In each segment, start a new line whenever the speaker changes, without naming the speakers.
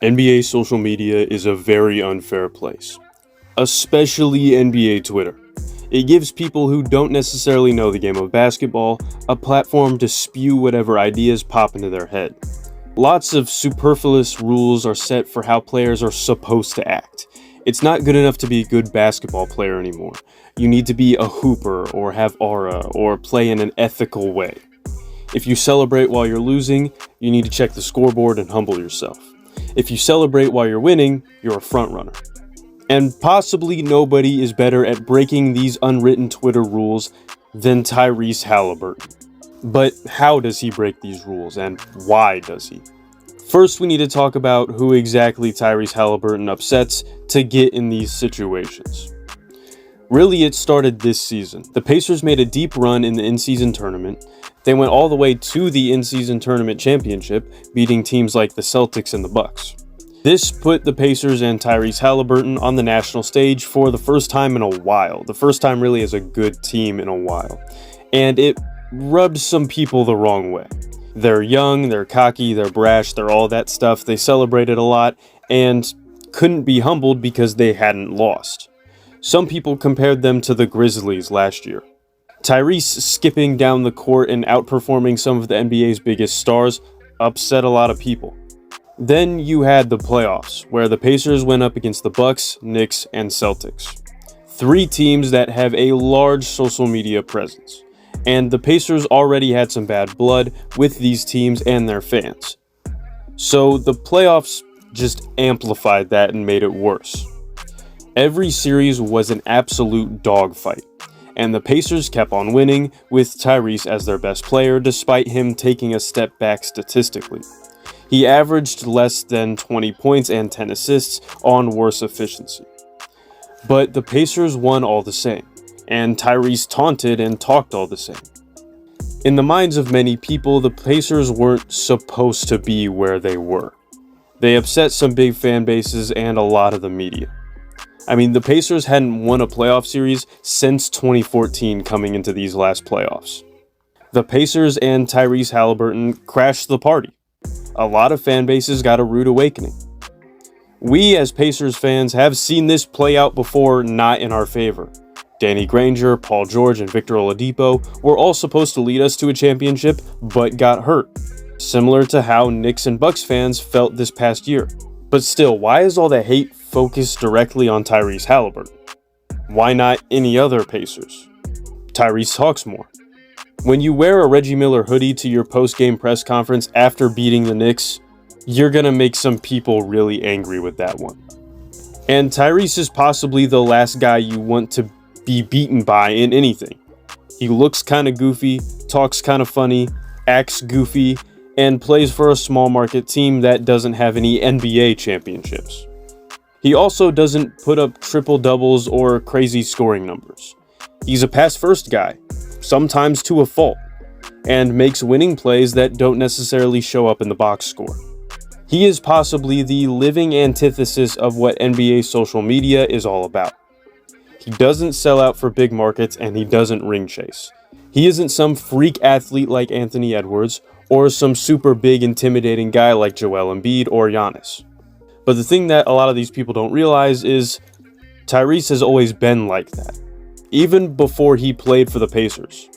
NBA social media is a very unfair place, especially NBA Twitter. It gives people who don't necessarily know the game of basketball a platform to spew whatever ideas pop into their head. Lots of superfluous rules are set for how players are supposed to act. It's not good enough to be a good basketball player anymore. You need to be a hooper or have aura or play in an ethical way. If you celebrate while you're losing, you need to check the scoreboard and humble yourself. If you celebrate while you're winning, you're a front runner. And possibly nobody is better at breaking these unwritten Twitter rules than Tyrese Haliburton. But how does he break these rules, and why does he? First, we need to talk about who exactly Tyrese Haliburton upsets to get in these situations. Really, it started this season. The Pacers made a deep run in the in-season tournament. They went all the way to the in-season tournament championship, beating teams like the Celtics and the Bucks. This put the Pacers and Tyrese Haliburton on the national stage for the first time in a while. The first time really as a good team in a while. And it rubbed some people the wrong way. They're young, they're cocky, they're brash, they're all that stuff. They celebrated a lot and couldn't be humbled because they hadn't lost. Some people compared them to the Grizzlies last year. Tyrese skipping down the court and outperforming some of the NBA's biggest stars upset a lot of people. Then you had the playoffs, where the Pacers went up against the Bucks, Knicks, and Celtics. Three teams that have a large social media presence. And the Pacers already had some bad blood with these teams and their fans. So the playoffs just amplified that and made it worse. Every series was an absolute dogfight, and the Pacers kept on winning with Tyrese as their best player despite him taking a step back statistically. He averaged less than 20 points and 10 assists on worse efficiency. But the Pacers won all the same, and Tyrese taunted and talked all the same. In the minds of many people, the Pacers weren't supposed to be where they were. They upset some big fan bases and a lot of the media. I mean, the Pacers hadn't won a playoff series since 2014 coming into these last playoffs. The Pacers and Tyrese Haliburton crashed the party. A lot of fan bases got a rude awakening. We as Pacers fans have seen this play out before, not in our favor. Danny Granger, Paul George, and Victor Oladipo were all supposed to lead us to a championship, but got hurt. Similar to how Knicks and Bucks fans felt this past year. But still, why is all the hate focused directly on Tyrese Haliburton? Why not any other Pacers? Tyrese talks more. When you wear a Reggie Miller hoodie to your post-game press conference after beating the Knicks, you're gonna make some people really angry with that one. And Tyrese is possibly the last guy you want to be beaten by in anything. He looks kinda goofy, talks kinda funny, acts goofy, and plays for a small market team that doesn't have any NBA championships. He also doesn't put up triple doubles or crazy scoring numbers. He's a pass-first guy, sometimes to a fault, and makes winning plays that don't necessarily show up in the box score. He is possibly the living antithesis of what NBA social media is all about. He doesn't sell out for big markets and he doesn't ring chase. He isn't some freak athlete like Anthony Edwards or some super big intimidating guy like Joel Embiid or Giannis. But the thing that a lot of these people don't realize is Tyrese has always been like that, even before he played for the Pacers.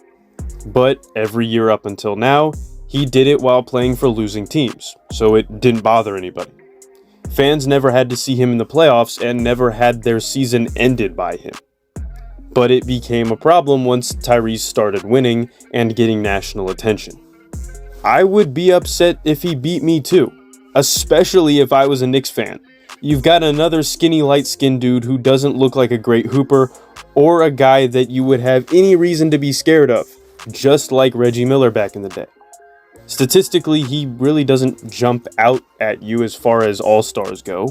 But every year up until now, he did it while playing for losing teams, so it didn't bother anybody. Fans never had to see him in the playoffs and never had their season ended by him. But it became a problem once Tyrese started winning and getting national attention. I would be upset if he beat me too, especially if I was a Knicks fan. You've got another skinny light-skinned dude who doesn't look like a great hooper or a guy that you would have any reason to be scared of, just like Reggie Miller back in the day. Statistically, he really doesn't jump out at you as far as all-stars go.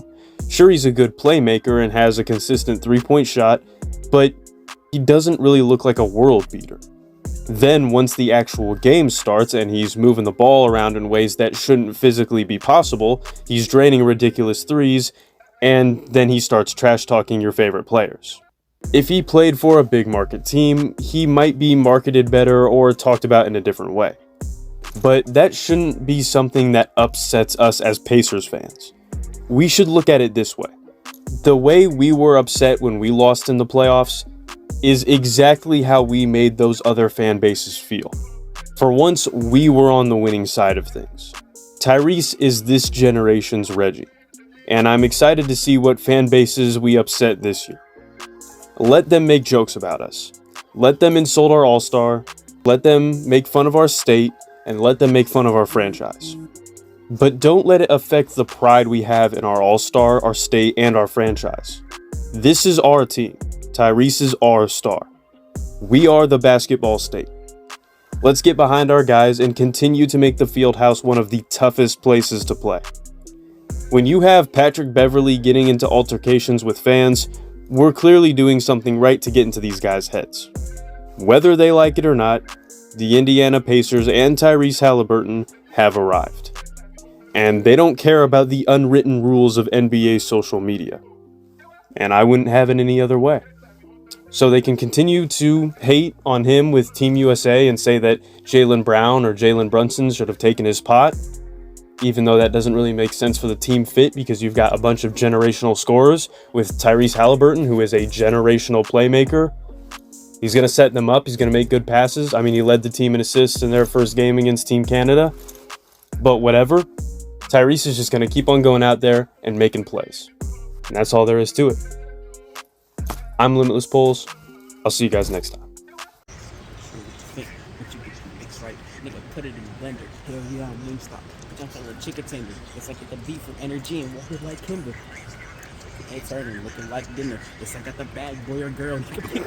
Sure, he's a good playmaker and has a consistent three-point shot, but he doesn't really look like a world beater. Then once the actual game starts and he's moving the ball around in ways that shouldn't physically be possible, he's draining ridiculous threes, and then he starts trash talking your favorite players. If he played for a big market team, he might be marketed better or talked about in a different way. But that shouldn't be something that upsets us as Pacers fans. We should look at it this way. The way we were upset when we lost in the playoffs is exactly how we made those other fan bases feel. For once, we were on the winning side of things. Tyrese is this generation's Reggie, and I'm excited to see what fan bases we upset this year. Let them make jokes about us. Let them insult our all-star. Let them make fun of our state, and let them make fun of our franchise. But don't let it affect the pride we have in our all-star, our state, and our franchise. This is our team. Tyrese is our star. We are the basketball state. Let's get behind our guys and continue to make the Fieldhouse one of the toughest places to play. When you have Patrick Beverley getting into altercations with fans, we're clearly doing something right to get into these guys' heads. Whether they like it or not, the Indiana Pacers and Tyrese Haliburton have arrived. And they don't care about the unwritten rules of NBA social media. And I wouldn't have it any other way. So they can continue to hate on him with Team USA and say that Jaylen Brown or Jalen Brunson should have taken his spot, even though that doesn't really make sense for the team fit because you've got a bunch of generational scorers with Tyrese Haliburton, who is a generational playmaker. He's going to set them up. He's going to make good passes. I mean, he led the team in assists in their first game against Team Canada. But whatever, Tyrese is just going to keep on going out there and making plays. And that's all there is to it. I'm Limitless Polls. I'll see you guys next time.
What you get the mix right, nigga, put it in the blender. Hell yeah, I'm Wingstop. Jump on the chicken tender. It's like the beef with energy and water like Kimber. Hey, turning, looking like dinner. It's like I got the bag, boy or girl. You can pick